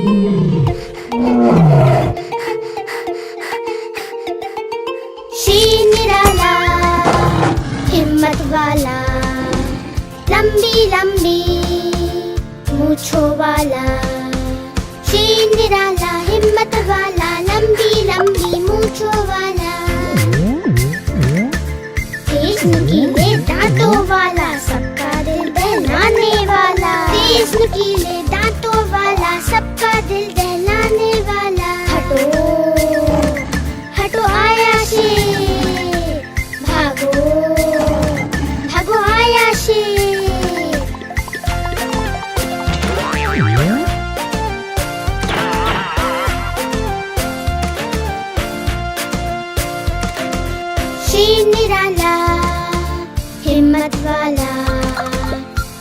शेर निराला हिम्मत वाला, लंबी लंबी मूंछों वाला। शेर निराला हिम्मत वाला, लंबी लंबी मूंछों वाला। तेज नुकीले दांतों वाला, सबका दिल दहलाने वाला। तेज नुकीले दांतों वाला, सबका दिल दहलाने वाला। हटो हटो आया शेर, भागो भागो आया शेर। शेर निराला हिम्मत वाला,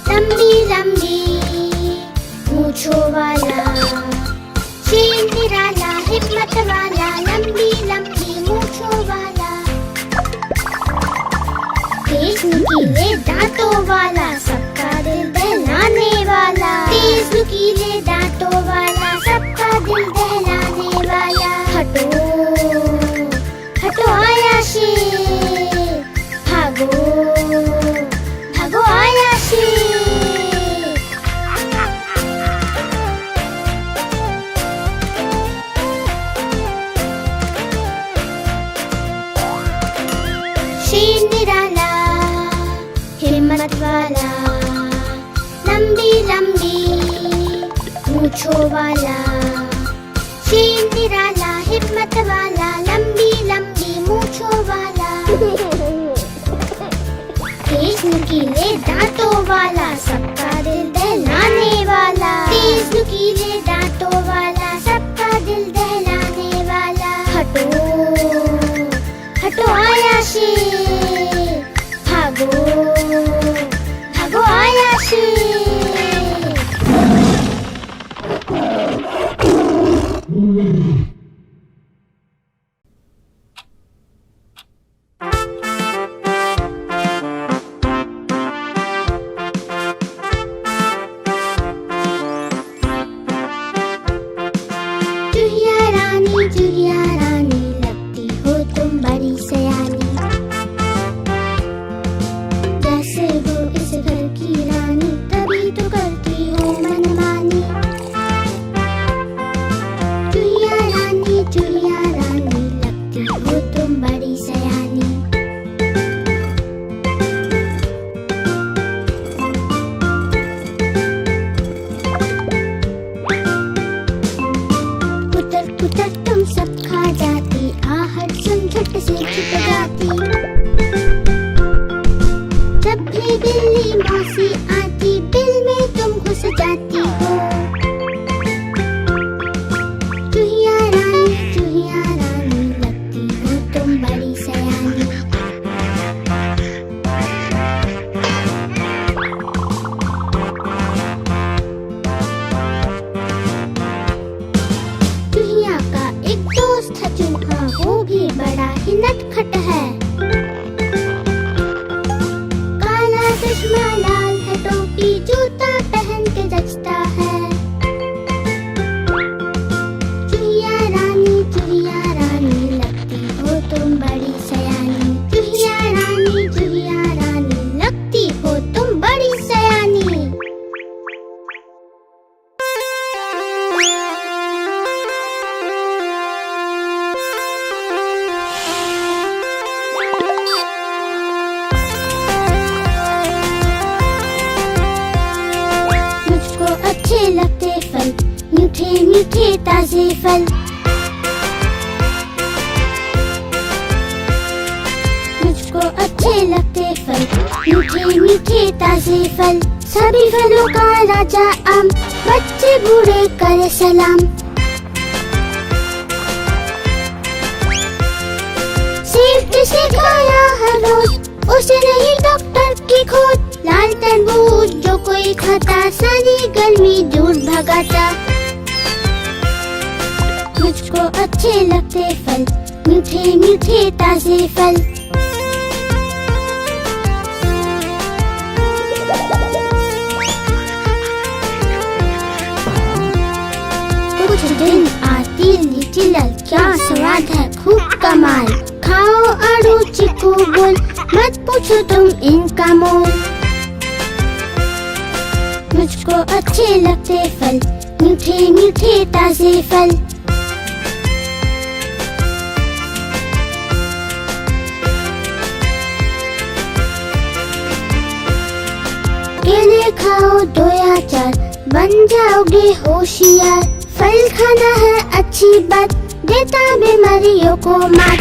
लंबी लंबी मूंछों वाला। शेर निराला हिम्मत वाला, लंबी लंबी मूंछों वाला। तेज नुकीले दांतों वाला, सबका दिल दहलाने वाला। तेज नुकीले दांतों वाला, सबका दिल दहलाने वाला। हटो हटो आया शेर, भागो भागो आया शेर। शेर निराला हिम्मत वाला, लंबी लंबी मूंछों वाला। शेर निराला हिम्मत वाला, लंबी लंबी मूंछों वाला। तेज नुकीले दांतों वाला, सबका दिल दहलाने वाला। तेज नुकीले दांतों वाला, सबका दिल दहलाने वाला। हटो हटो आया शेर, भागो भागो आया शेर। चुहिया रानी लगती हो तुम बड़ी सयानी। जैसे हो इस घर की रानी, तभी तो करती हो मनमानी। चुहिया रानी लगती हो तुम बड़ी सयानी। पुतर तुम सब खा जाती, आहट सुन झट से छुप जाती। जब भी बिल्ली मौसी आती, बिल में तुम घुस जाती हो। चुहिया रानी लगती हो तुम बड़ी सयानी। चुहिया का एक दोस्त है चूहा, वो भी बड़ा ही नटखट है। काला चश्मा लाल है टोपी, जूता पहन के जचता है। चुहिया रानी लगती हो तुम बड़ी सयानी। चुहिया रानी लगती हो तुम बड़ी सयानी। अच्छे लगते फल, मीठे मीठे ताजे फल। मुझको अच्छे लगते फल, मीठे मीठे ताजे फल। सभी फलों का राजा आम, बच्चे बूढ़े करे सलाम। सेब जिसे खाया हर रोज, उसे नहीं डॉक्टर की खोज। लाल तरबूज जो कोई खाता, सारी गर्मी दूर भगाता। मुझको अच्छे लगते फल, मीठे मीठे ताजे फल। दिन आती लीची लाल, क्या स्वाद है खूब कमाल। खाओ आड़ू चीकू बोल, मत पूछो तुम इनका मोल। मुझको अच्छे लगते फल, मीठे मीठे ताजे फल। केले खाओ 2 या 4, बन जाओगे होशियार। फल खाना है अच्छी बात, देता बीमारियों को मात।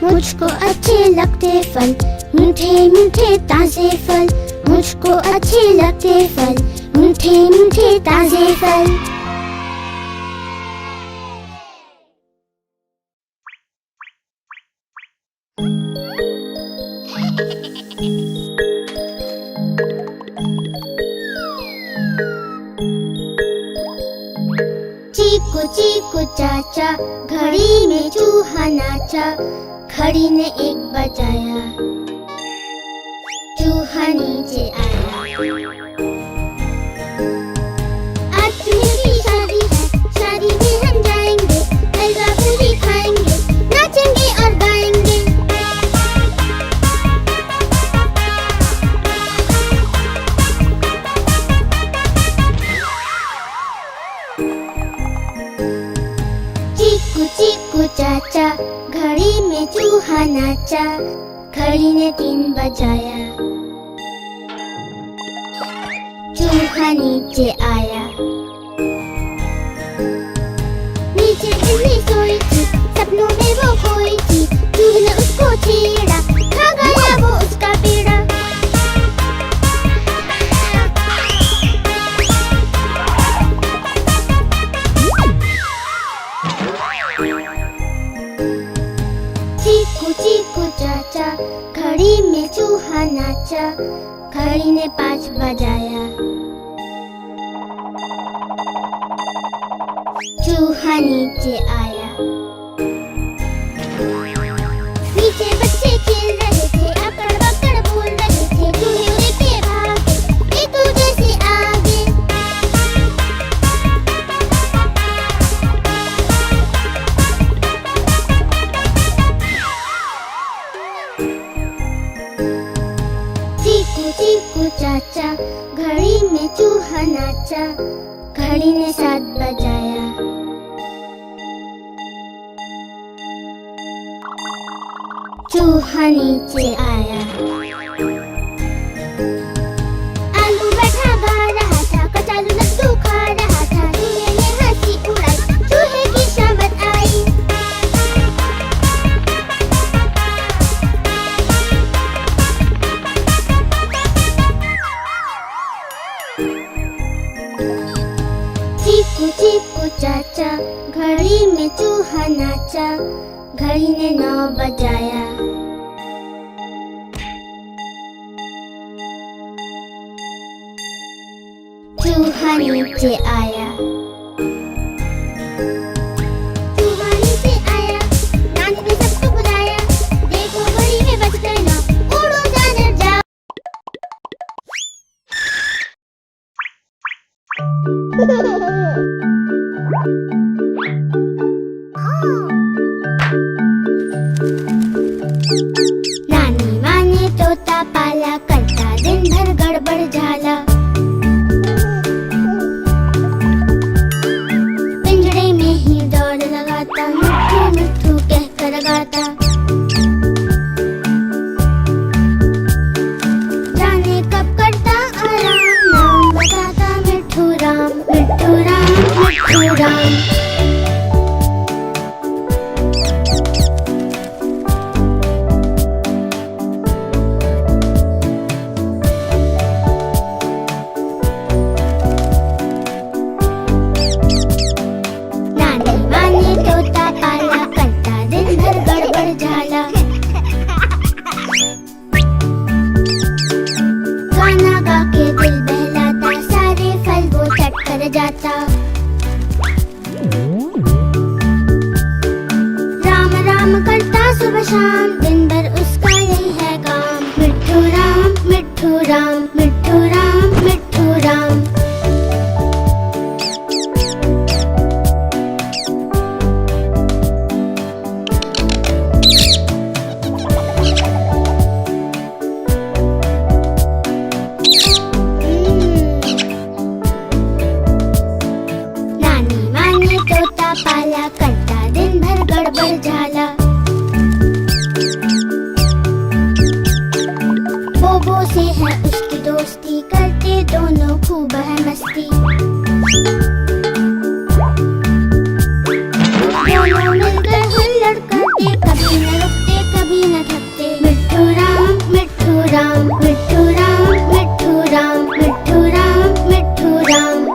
मुझको अच्छे लगते फल, मीठे मीठे ताजे फल। मुझको अच्छे लगते फल, मीठे मीठे ताजे फल। चीकू चीकू चाचा, घड़ी में चूहा नाचा। घड़ी ने 1 बजाया, चूहा नीचे आया। आज चूहे की शादी है, शादी में हम जाएंगे। हलवा पूरी खाएंगे, नाचेंगे और गाएंगे। चीकू चीकू चाचा, घड़ी में चूहा नाचा। घड़ी ने 3 बजाया, चूहा नीचे आया। नीचे बिल्ली सोई थी, सपनों में वो खोई थी। चूहे ने उसको छेड़ा, खा गया वो उसका पेड़ा। चीकू चीकू चाचा, घड़ी में चूहा नाचा। घड़ी ने 5 बजाया, चूहा नीचे आया। नीचे बच्चे खेल रहे थे, अकड़ बकड़ बोल रहे थे। चूहे उड़े पे भागे, एक दूसरे से आगे। चीकू चीकू चाचा, घड़ी में चूहा नाचा। घड़ी ने 7 बजाया, चूहा नीचे आया। आलू बैठा गा रहा था, कचालू लड्डू खा रहा था। चूहे ने हंसी उड़ाई, चूहे की शामत आई। चीकू चीकू चाचा, घड़ी में चूहा नाचा। घड़ी ने 9 बजाया, चूहा नीचे आया। चूहा नीचे आया, नानी ने सबको बुलाया। देखो घड़ी में बज गए 9, उड़ो जानवर जाओ। नानी माँ ने तोता पाला, करता दिन भर गड़बड़ झाला। पिंजरे में ही दौड़ लगाता, मिट्ठू मिट्ठू कहकर गाता। जाने कब करता आराम, नाम बताता मिट्ठू राम। मिट्ठू राम, मिट्ठू राम। जाता। राम राम करता सुबह शाम, दिन भर उसका यही है काम। मिट्ठू राम, मिट्ठू राम, मिट्ठू राम, मिट्ठू राम। मित्रों से है उसकी दोस्ती, करते दोनों खूब है मस्ती। दोनों मिलकर हुल्लड़ करते, कभी न रुकते कभी न थकते। मिट्ठू राम मिट्ठू राम, मिट्ठू राम मिट्ठू राम, मिट्ठू राम मिट्ठू राम।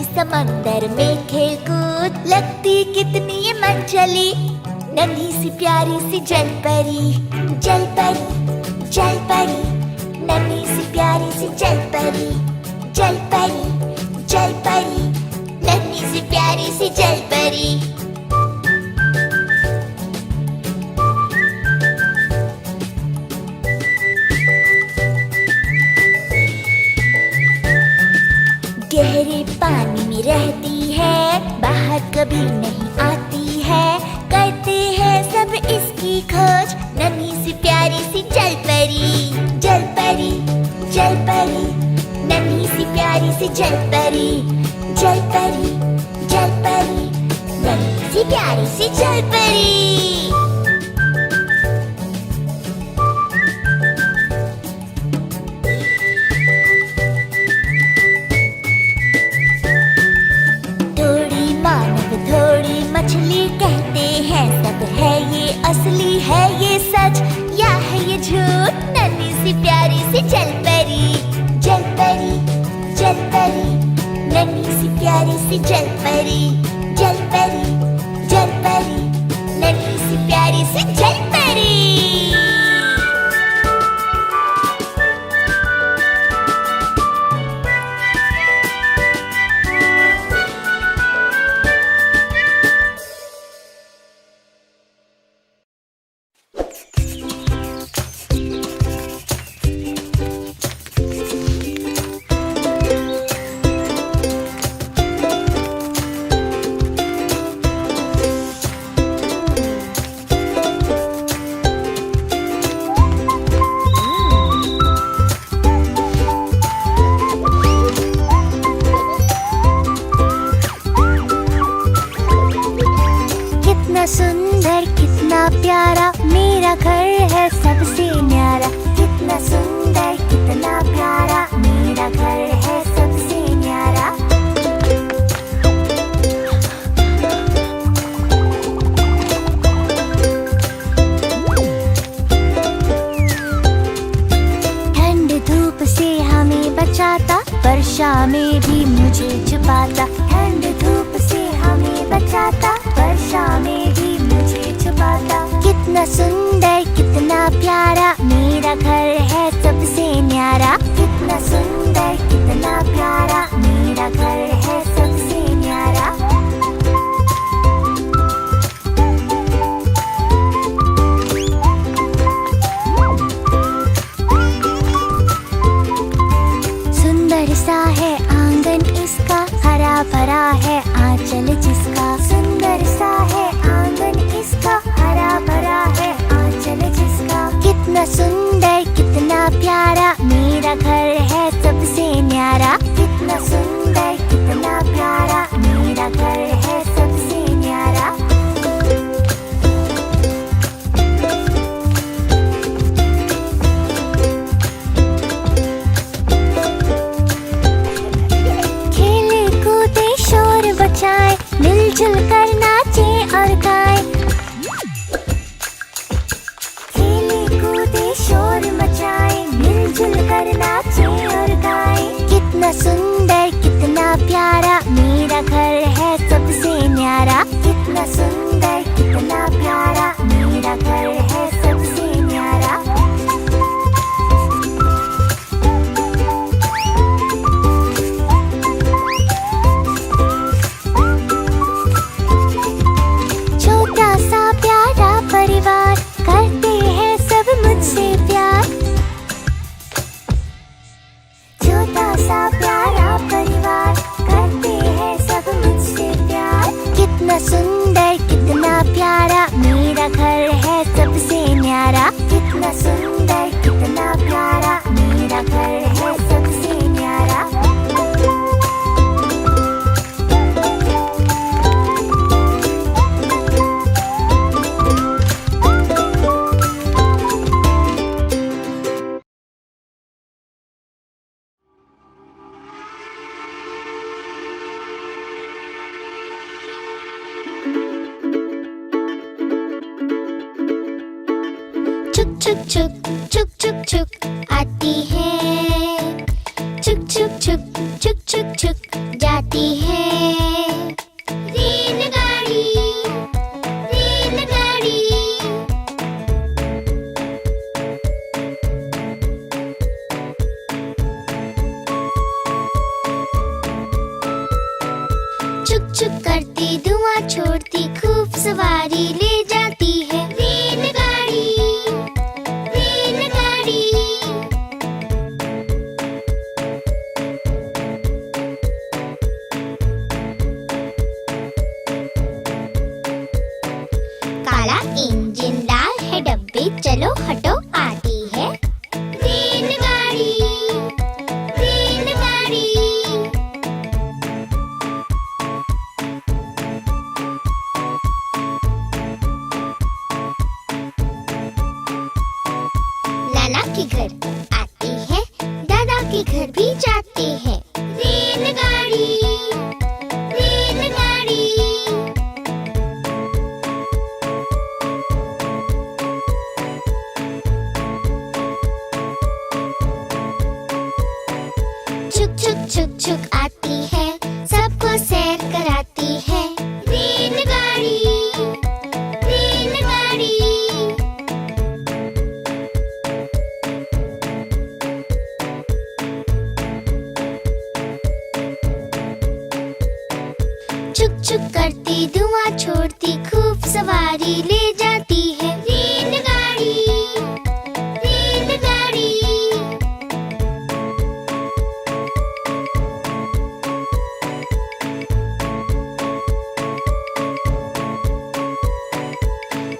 समंदर में खेल कूद, लगती कितनी ये मन चली। नन्ही सी प्यारी सी जल परी, जल परी, जल परी। नन्ही सी प्यारी सी जल परी, जल परी, जल परी। नन्ही सी प्यारी सी जल परी। गहरे पानी में रहती है, बाहर कभी नहीं आती है। करते हैं सब इसकी खोज, नन्ही सी प्यारी सी जल परी, जल परी, जल परी। नन्ही सी प्यारी सी जल परी, जल परी, जल परी। नन्ही सी प्यारी सी जल परी। मछली कहते हैं सब है ये असली, है ये सच या है ये झूठ। नन्ही सी प्यारी सी जल परी, जल परी, जल परी। नन्ही सी प्यारी सी जल परी, जल परी, जल परी। नन्ही सी प्यारी सी जल परी। सुंदर कितना प्यारा मेरा घर है सबसे न्यारा। कितना सुंदर कितना प्यारा मेरा घर है सबसे न्यारा। ठंड धूप से हमें बचाता, वर्षा में भी मुझे छुपाता। ठंड धूप से हमें बचाता, वर्षा में भी मुझे छुपाता। कितना सुंदर कितना प्यारा मेरा घर है सबसे न्यारा। कितना सुंदर कितना प्यारा मेरा घर है सबसे न्यारा। सुंदर सा है आंगन इसका, हरा भरा है आंचल जिसका। सुंदर सा है आंगन इसका, हरा भरा है आंचल जिसका। कितना सुंदर कितना प्यारा मेरा घर है सबसे न्यारा। कितना सुंदर कितना प्यारा मेरा घर है सबसे न्यारा। खेले कूदे शोर बचाए, मिलजुल कर नाचे और गाए। खेले कूदे शोर मचाए, मिलजुल कर नाचे और गाए। कितना सुंदर कितना प्यारा मेरा घर है सबसे न्यारा। कितना सुंदर कितना प्यारा मेरा घर है सबसे न्यारा। छोटा सा प्यारा परिवार, करते हैं सब मुझसे प्यार। छोटा सा प्यारा परिवार, करते हैं सब मुझसे प्यार। कितना सुंदर कितना प्यारा मेरा घर है सबसे न्यारा। कितना सुंदर कितना प्यारा मेरा घर है सबसे न्यारा। चुक चुक चुक चुक चुक चुक आती है, चुक चुक चुक चुक चुक चुक जाती है। सवारी ले जाती है। रेलगाड़ी, रेलगाड़ी। काला इंजन, लाल है डब्बे, चलो हटो आती है। रेलगाड़ी, रेलगाड़ी। लाला के घर आती है, दादा के घर भी जाती है। रेलगाड़ी, रेलगाड़ी। छुक छुक छुक छुक आती है, सबको सैर कराती है। रेलगाड़ी, रेलगाड़ी। चुक चुक करती धुआं छोड़ती, खूब सवारी ले जाती है। रेलगाड़ी, रेलगाड़ी।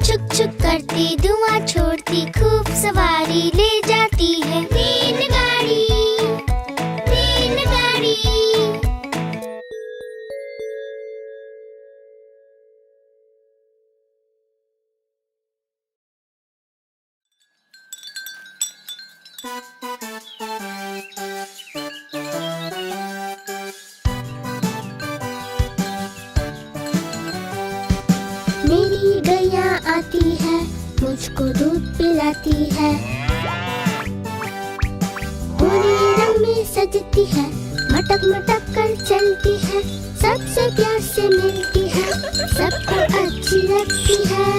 चुक चुक करती धुआं छोड़ती, खूब सवारी ले जाती है। रेलगाड़ी, रेलगाड़ी। मेरी गैया आती है, मुझको दूध पिलाती है। पूरे रंग में सजती है, मटक मटक कर चलती है। सबसे प्यार से मिलती है, सबको अच्छी लगती है।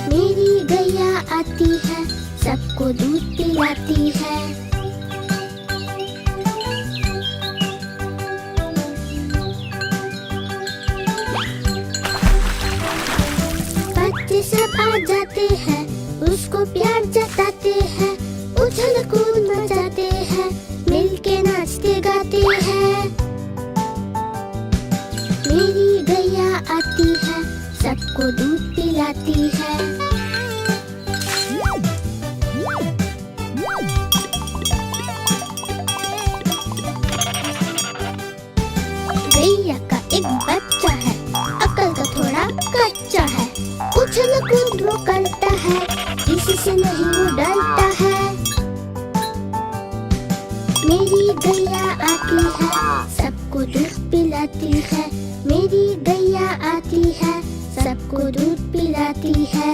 मेरी गैया आती है, सबको दूध पिलाती है। बच्चे सब आ जाते हैं, उसको प्यार जताते हैं। उछल कूद मचाते हैं, मिलके नाचते गाते हैं। मेरी गैया आती है, सबको दूध पिलाती है। गैया का एक बच्चा है, अकल का थोड़ा कच्चा है। उछल कूद वो करता है, किसी से नहीं वो डरता है। मेरी गैया आती है, सबको दूध पिलाती है। मेरी गैया आती है, सबको दूध पिलाती है।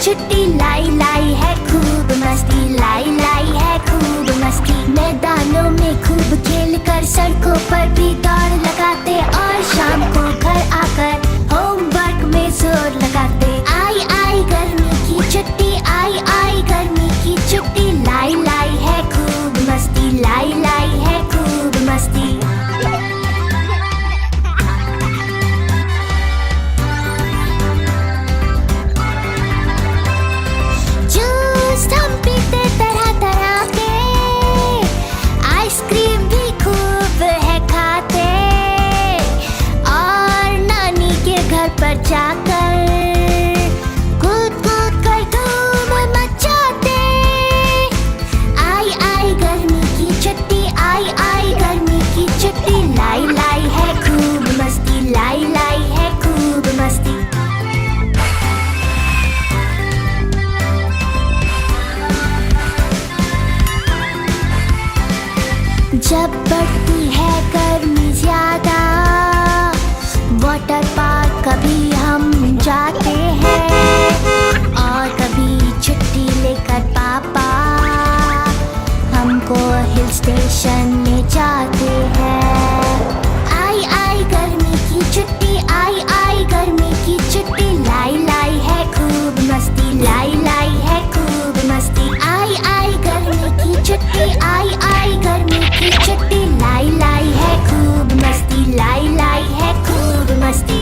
छुट्टी लाई लाई है खूब मस्ती, लाई लाई है खूब मस्ती। मैदानों में खूब खेल कर, सड़कों पर भी दौड़ लगाते, और शाम को घर आकर होमवर्क में जोर लगाते। आई आई गर्मी की छुट्टी, आई आई गर्मी की छुट्टी, लाई लाई है खूब मस्ती, लाई लाई है खूब मस्ती। जब बढ़ती है गर्मी ज्यादा, वाटर पार्क कभी हम जाते हैं और कभी छुट्टी लेकर पापा हमको हिल स्टेशन ले जाते हैं। आई आई गर्मी की छुट्टी, आई आई गर्मी की छुट्टी, लाई लाई है खूब मस्ती, लाई लाई है खूब मस्ती। आई आई गर्मी की छुट्टी, आई आई गर्मी की छुट्टी, लाई लाई है खूब मस्ती, लाई लाई है खूब मस्ती।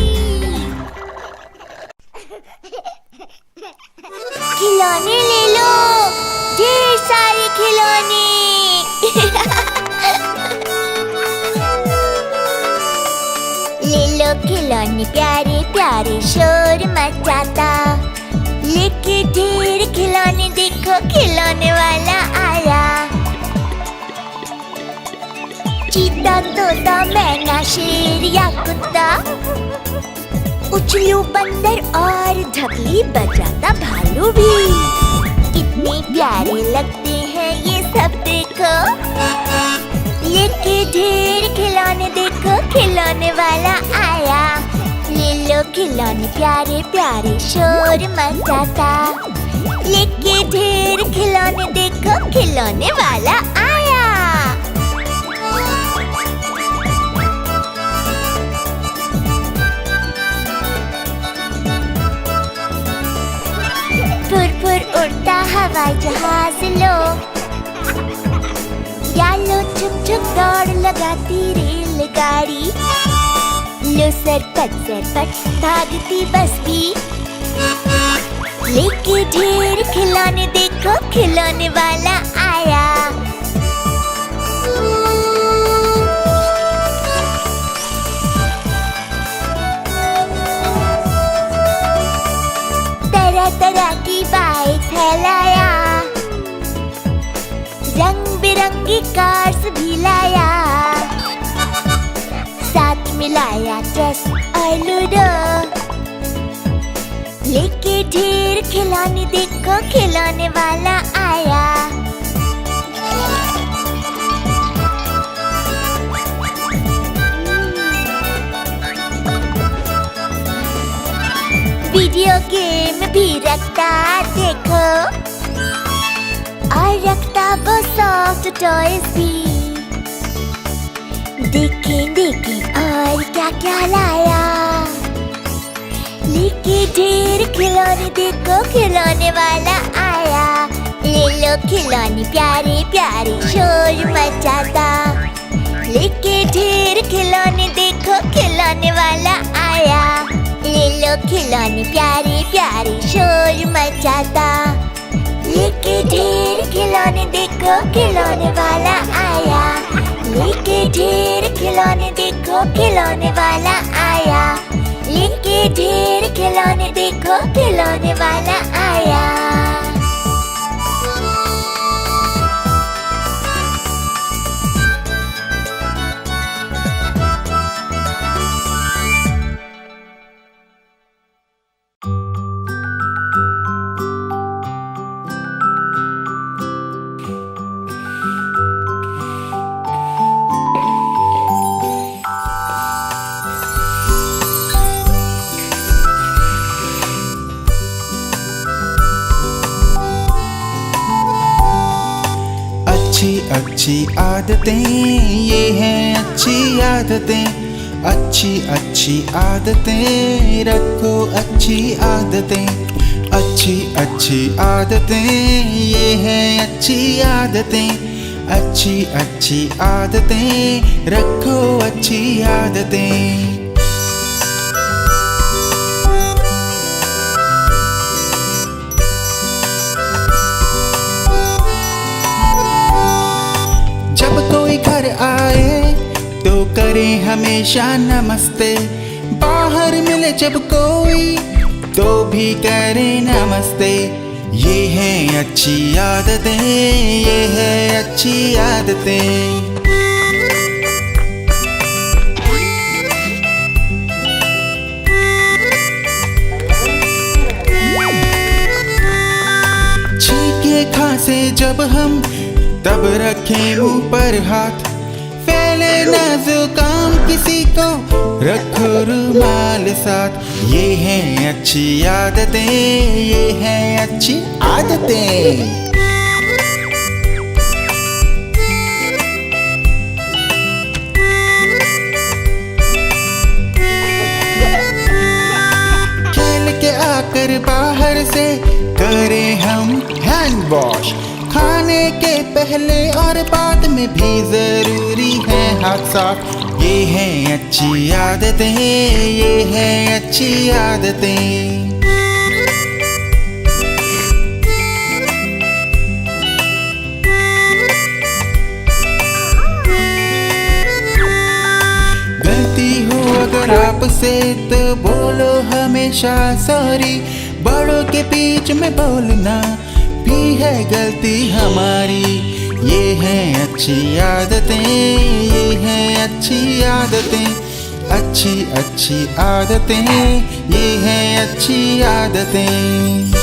खिलौने ले लो, ढेर सारे खिलौने। ले लो खिलौने प्यारे प्यारे, शोर मचाता। लेके ढेर खिलौने, देखो खिलौने वाला आया। चीता, तोता, मैना, शेर या कुत्ता, उछलू बंदर और ढकली बजाता भालू भी। कितने प्यारे लगते हैं ये सब, देखो। लेके ढेर खिलौने, देखो खिलौने वाला आया। ले लो खिलौने प्यारे प्यारे, शोर मचाता। लेके ढेर खिलौने, देखो खिलौने वाला आया। फुर फुर उड़ता हवाई जहाज लो, या लो छुप छुप दौड़ लगाती रेलगाड़ी। लो सरपट भागती बस भी। लेके ढेर खिलौने, देखो खिलौने वाला आया। तरह तरह की बाइक फैलाया, रंग बिरंगी कार्स भी लाया। साथ मिलाया चेस और लूडो। लेके ढेर खिलौने, देखो खिलौने वाला आया। वीडियो गेम भी रखता, देखो। और रखता वो सॉफ्ट टॉयज भी। देखें देखें और क्या क्या लाया। लेके ढेर खिलौने, देखो खिलौने वाला आया। ले लो खिलौने प्यारे प्यारे, शोर मचाता। लेके ढेर खिलौने, देखो खिलौने वाला आया। ले लो खिलौने प्यारे प्यारे, शोर मचाता। लेके ढेर खिलौने, देखो खिलौने वाला आया। लेके ढेर खिलौने, देखो खिलौने वाला आया। लेके ढेर खिलौने, देखो खिलौने वाला आया। अच्छी आदतें, ये हैं अच्छी आदतें। अच्छी अच्छी आदतें रखो, अच्छी आदतें। अच्छी अच्छी आदतें, ये हैं अच्छी आदतें। अच्छी अच्छी आदतें रखो, अच्छी आदतें। कोई घर आए तो करे हमेशा नमस्ते। बाहर मिले जब कोई तो भी करे नमस्ते। ये है अच्छी आदतें, ये है अच्छी आदतें। छींके खांसे जब हम तब रखें मुंह पर हाथ। चले ना जुकाम किसी को, रखो रुमाल साथ। ये हैं अच्छी आदतें, ये हैं अच्छी आदतें। आकर बाहर से करें हम हैंड वॉश। खाने के पहले और बाद में भी जरूरी है हाथ साफ। ये हैं अच्छी आदतें, ये हैं अच्छी आदतें। गलती हो अगर आपसे तो बोलो हमेशा सॉरी। बड़ों के बीच में बोलना भी है गलती हमारी। ये हैं अच्छी आदतें, ये हैं अच्छी आदतें। अच्छी अच्छी आदतें, ये हैं अच्छी आदतें।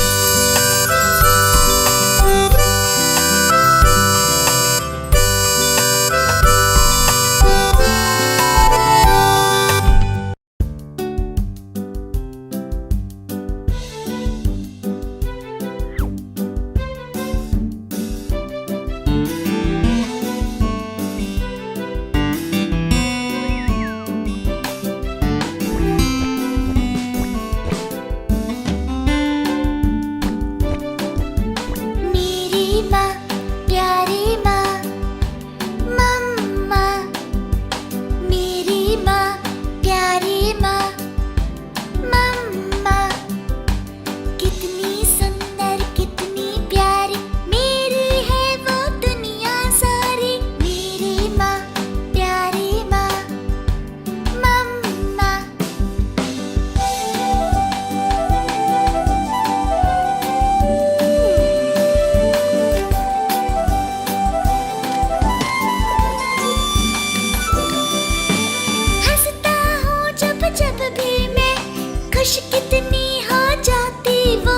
खुश कितनी हो जाती वो,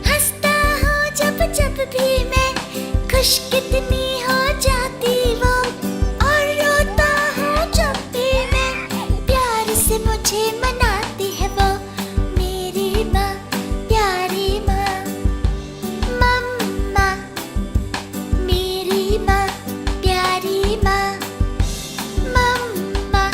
हंसता हूँ जब जब भी मैं, खुश कितनी हो जाती वो। और रोता हूँ जब भी मैं, प्यार से मुझे मनाती है वो। मेरी माँ, प्यारी माँ, मम्मा। मेरी माँ, प्यारी माँ, मम्मा।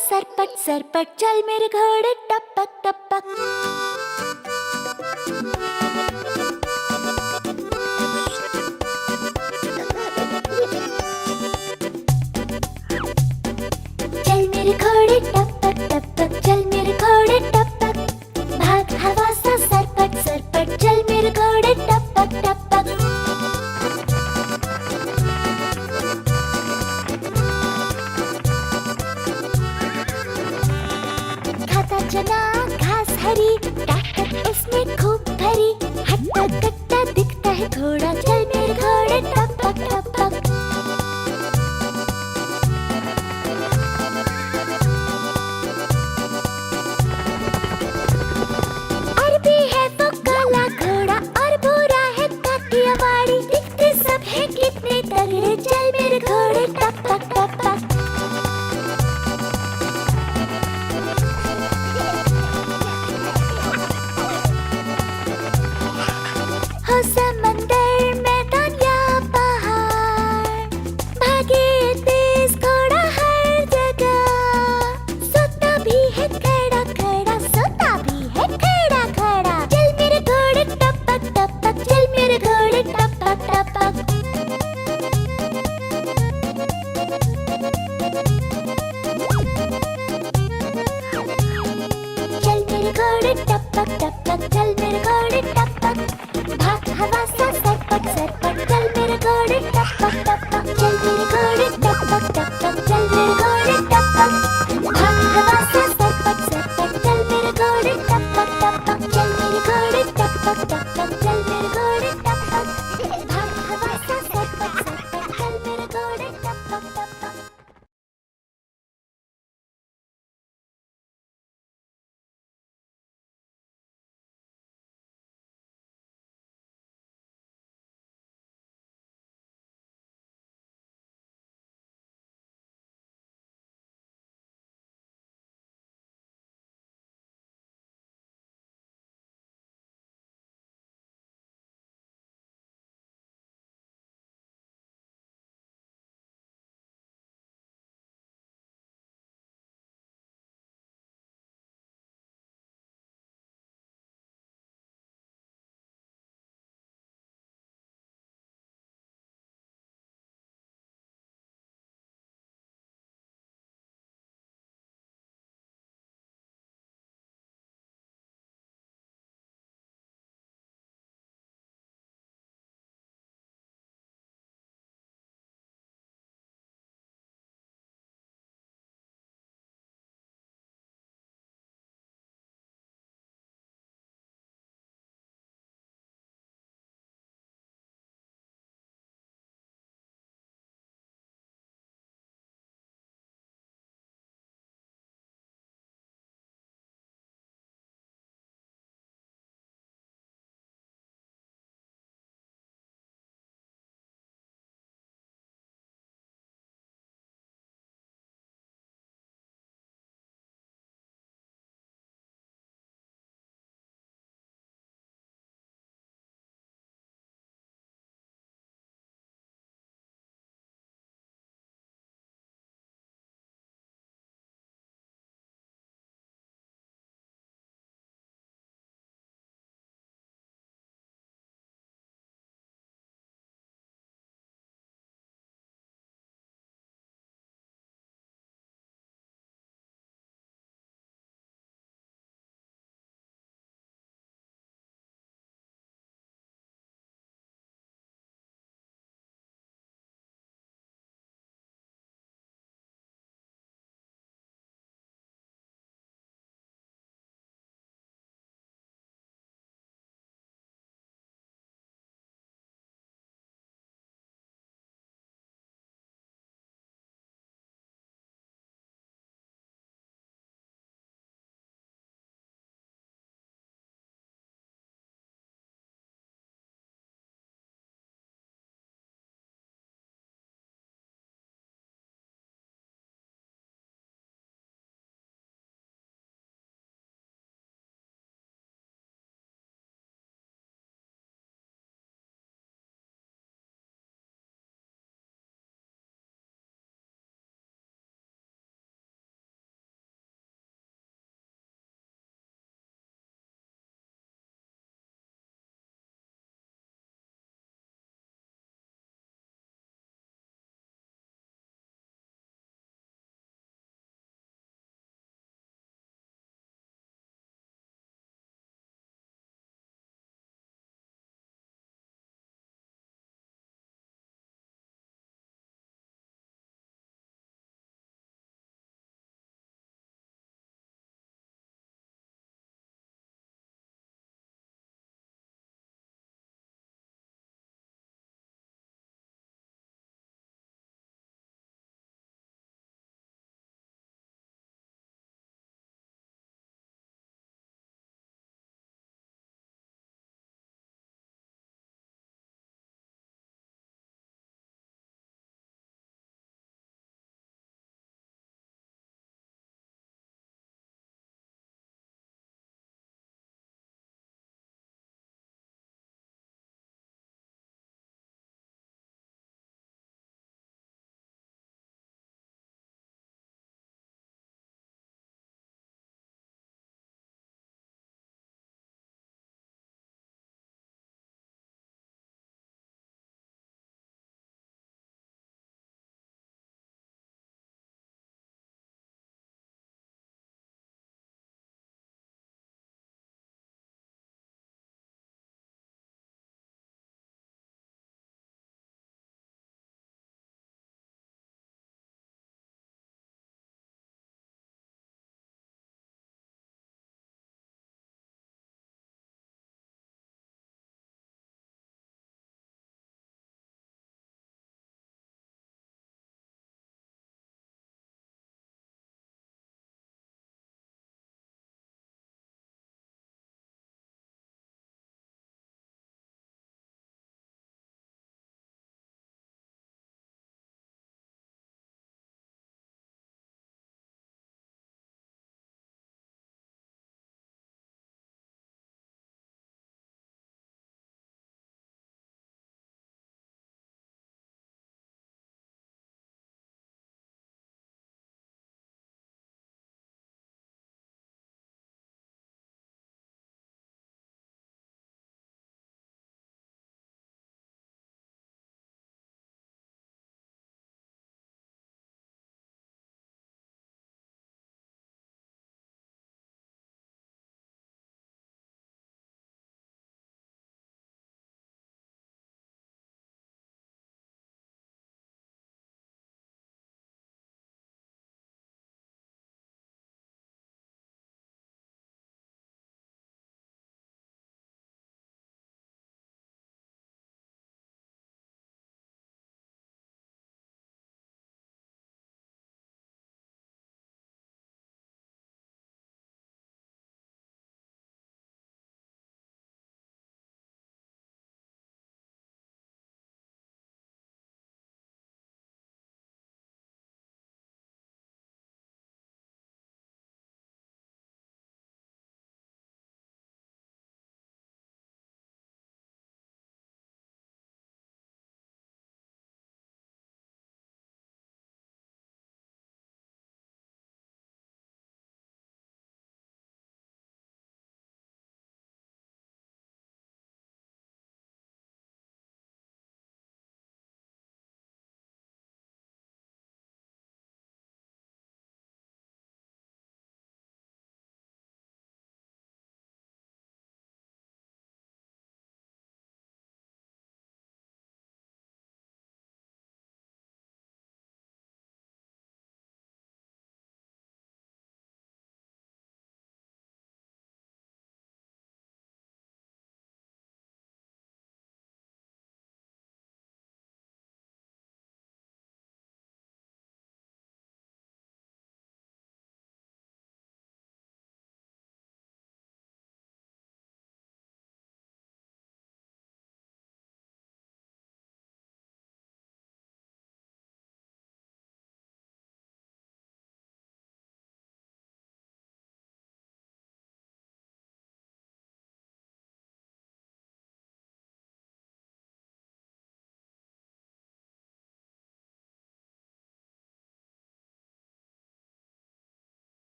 सरपट सरपट चल मेरे घोड़े टपक टपक। चल मेरे घोड़े टपक टपक चल मेरे घोड़े टपक। भाग हवा सा सरपट सरपट चल मेरे घोड़े टपक टपक। खाता चना घास हरी ताकत इसमें खूब भरी। हट्टा कट्टा दिखता है घोड़ा चल मेरे घोड़े टपक टपक। अरबी है वो काला घोड़ा और भूरा है काठियावाड़ी। दिखते सब है कितने तगड़े चल मेरे घोड़े टपक टपक। हो समंदर मैदान या पहाड़ भागे तेज घोड़ा हर जगह। सोता भी है खड़ा खड़ा सोता भी है खड़ा खड़ा। चल मेरे घोड़े टपक टपक चल मेरे घोड़े टपक टपक। चल मेरे घोड़े टपक टपक चल मेरे घोड़े टपक। भाग हवा सा सरपट सरपट चल मेरे घोड़े टपक टपक। चल मेरे घोड़े टपक टपक